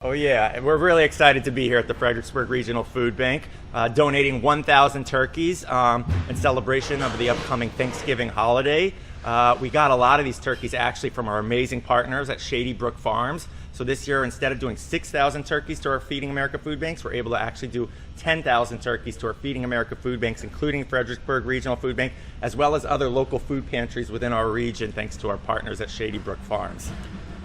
Oh yeah, and we're really excited to be here at the Fredericksburg Regional Food Bank, donating 1,000 turkeys in celebration of the upcoming Thanksgiving holiday. We got a lot of these turkeys actually from our amazing partners at Shady Brook Farms. So this year, instead of doing 6,000 turkeys to our Feeding America food banks, we're able to actually do 10,000 turkeys to our Feeding America food banks, including Fredericksburg Regional Food Bank, as well as other local food pantries within our region, thanks to our partners at Shady Brook Farms.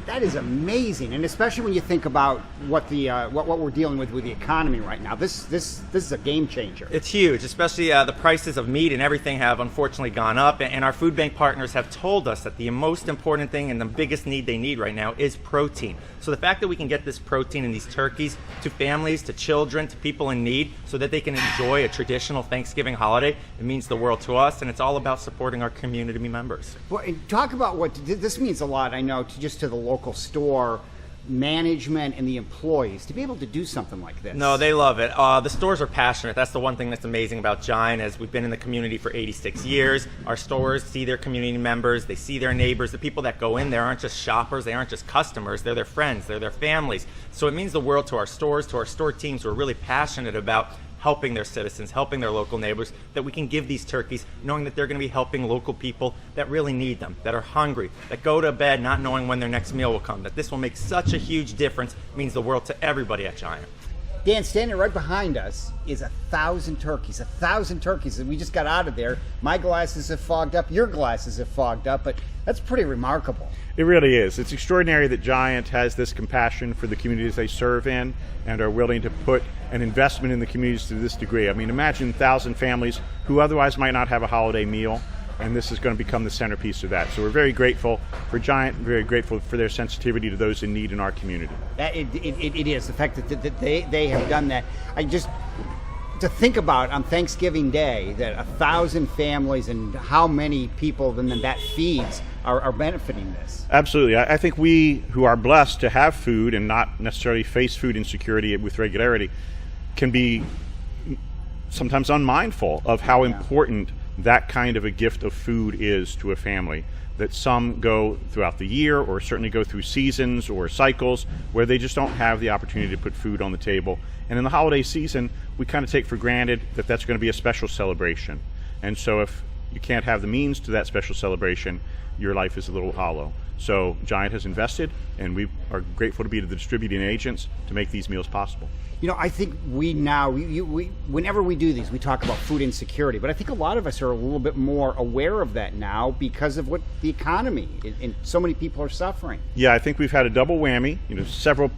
That is amazing, and especially when you think about what we're dealing with the economy right now. This is a game changer. It's huge, especially the prices of meat and everything have unfortunately gone up, and our food bank partners have told us that the most important thing and the biggest need they need right now is protein. So the fact that we can get this protein in these turkeys to families, to children, to people in need, so that they can enjoy a traditional Thanksgiving holiday, it means the world to us, and it's all about supporting our community members. Well, talk about what this means a lot. I know to the local store management and the employees to be able to do something like this. No, they love it. The stores are passionate. That's the one thing that's amazing about Giant, is we've been in the community for 86 years. Our stores see their community members, they see their neighbors. The people that go in there aren't just shoppers, they aren't just customers, they're their friends, they're their families. So it means the world to our stores, to our store teams who are really passionate about helping their citizens, helping their local neighbors, that we can give these turkeys knowing that they're going to be helping local people that really need them, that are hungry, that go to bed not knowing when their next meal will come, that this will make such a huge difference, means the world to everybody at Giant. Dan, standing right behind us is 1,000 turkeys. 1,000 turkeys, and we just got out of there. My glasses have fogged up, your glasses have fogged up, but that's pretty remarkable. It really is. It's extraordinary that Giant has this compassion for the communities they serve in and are willing to put an investment in the communities to this degree. I mean, imagine 1,000 families who otherwise might not have a holiday meal, and this is going to become the centerpiece of that. So we're very grateful for Giant, very grateful for their sensitivity to those in need in our community. It is. The fact that they have done that. To think about on Thanksgiving Day that 1,000 families and how many people then that feeds are benefiting this. Absolutely. I think we who are blessed to have food and not necessarily face food insecurity with regularity can be sometimes unmindful of how important that kind of a gift of food is to a family. That some go throughout the year, or certainly go through seasons or cycles where they just don't have the opportunity to put food on the table. And in the holiday season, we kind of take for granted that that's going to be a special celebration. And so if you can't have the means to that special celebration, your life is a little hollow. So Giant has invested, and we are grateful to be the distributing agents to make these meals possible. You know, I think whenever we do these, we talk about food insecurity, but I think a lot of us are a little bit more aware of that now because of what the economy and so many people are suffering. Yeah, I think we've had a double whammy. You know, several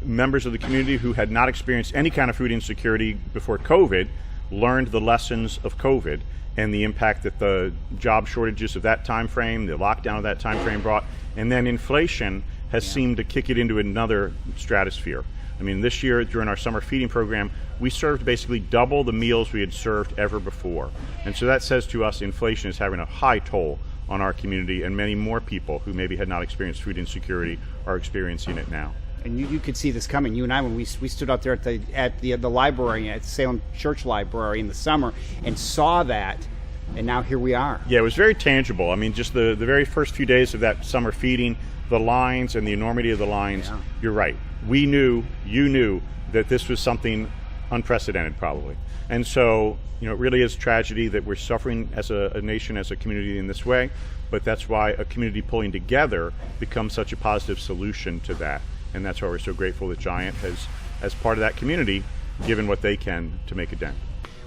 members of the community who had not experienced any kind of food insecurity before COVID learned the lessons of COVID and the impact that the job shortages of that time frame, the lockdown of that time frame brought, and then inflation has seemed to kick it into another stratosphere. I mean, this year during our summer feeding program, we served basically double the meals we had served ever before. And so that says to us inflation is having a high toll on our community, and many more people who maybe had not experienced food insecurity are experiencing it now. And you could see this coming. You and I, when we stood out there at the library, at Salem Church Library in the summer, and saw that, and now here we are. Yeah, it was very tangible. I mean, just the very first few days of that summer feeding, the lines and the enormity of the lines, You're right. We knew, you knew, that this was something unprecedented probably. And so, you know, it really is tragedy that we're suffering as a nation, as a community in this way, but that's why a community pulling together becomes such a positive solution to that. And that's why we're so grateful that Giant has, as part of that community, given what they can to make a dent.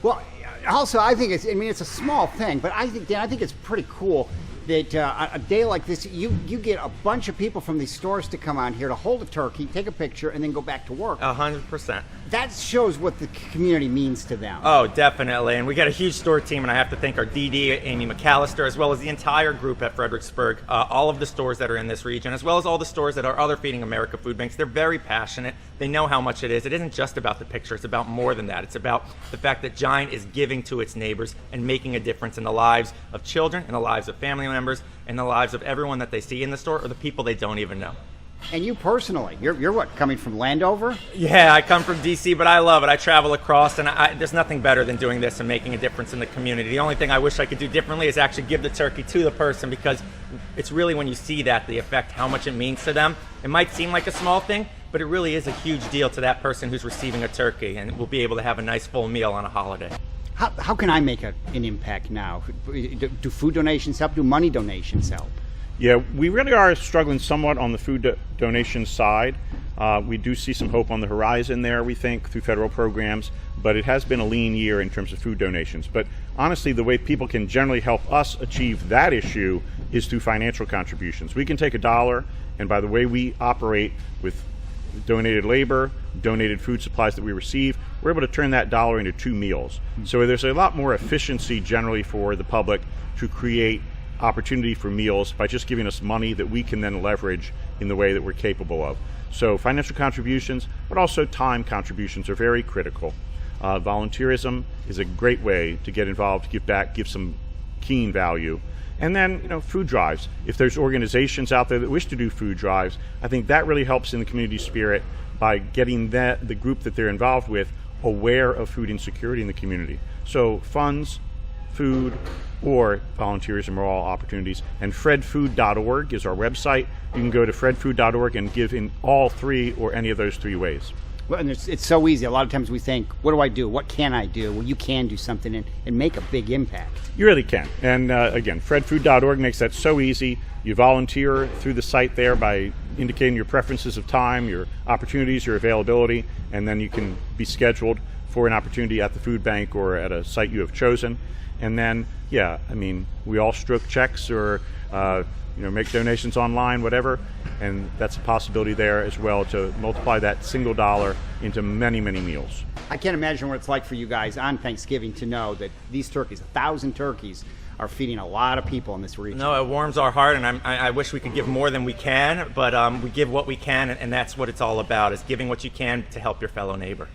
Well, also, I think it's a small thing, but I think it's pretty cool that a day like this, you get a bunch of people from these stores to come on here to hold a turkey, take a picture, and then go back to work. 100%. That shows what the community means to them. Oh, definitely. And we got a huge store team, and I have to thank our DD, Amy McAllister, as well as the entire group at Fredericksburg, all of the stores that are in this region, as well as all the stores that are other Feeding America food banks. They're very passionate. They know how much it is. It isn't just about the picture. It's about more than that. It's about the fact that Giant is giving to its neighbors and making a difference in the lives of children, in the lives of family members, in the lives of everyone that they see in the store, or the people they don't even know. And you personally, you're what, coming from Landover? Yeah, I come from D.C., but I love it. I travel across, and there's nothing better than doing this and making a difference in the community. The only thing I wish I could do differently is actually give the turkey to the person, because it's really when you see that, the effect, how much it means to them. It might seem like a small thing, but it really is a huge deal to that person who's receiving a turkey, and will be able to have a nice full meal on a holiday. How can I make an impact now? Do food donations help? Do money donations help? Yeah, we really are struggling somewhat on the food donation side. We do see some hope on the horizon there, we think, through federal programs, but it has been a lean year in terms of food donations. But honestly, the way people can generally help us achieve that issue is through financial contributions. We can take $1, and by the way we operate with donated labor, donated food supplies that we receive, we're able to turn that dollar into 2 meals. So there's a lot more efficiency generally for the public to create opportunity for meals by just giving us money that we can then leverage in the way that we're capable of. So financial contributions, but also time contributions are very critical. Volunteerism is a great way to get involved, give back, give some keen value. And then, food drives. If there's organizations out there that wish to do food drives, I think that really helps in the community spirit by getting the group that they're involved with aware of food insecurity in the community. So funds, food, or volunteerism are all opportunities. And fredfood.org is our website. You can go to fredfood.org and give in all 3 or any of those 3 ways. Well, and it's so easy. A lot of times we think, what do I do? What can I do? Well, you can do something and make a big impact. You really can. And again, fredfood.org makes that so easy. You volunteer through the site there by indicating your preferences of time, your opportunities, your availability, and then you can be scheduled for an opportunity at the food bank or at a site you have chosen. And then, we all stroke checks or make donations online, whatever, and that's a possibility there as well to multiply that single dollar into many, many meals. I can't imagine what it's like for you guys on Thanksgiving to know that these turkeys, 1,000 turkeys, are feeding a lot of people in this region. No, it warms our heart, and I wish we could give more than we can, but we give what we can, and that's what it's all about, is giving what you can to help your fellow neighbor.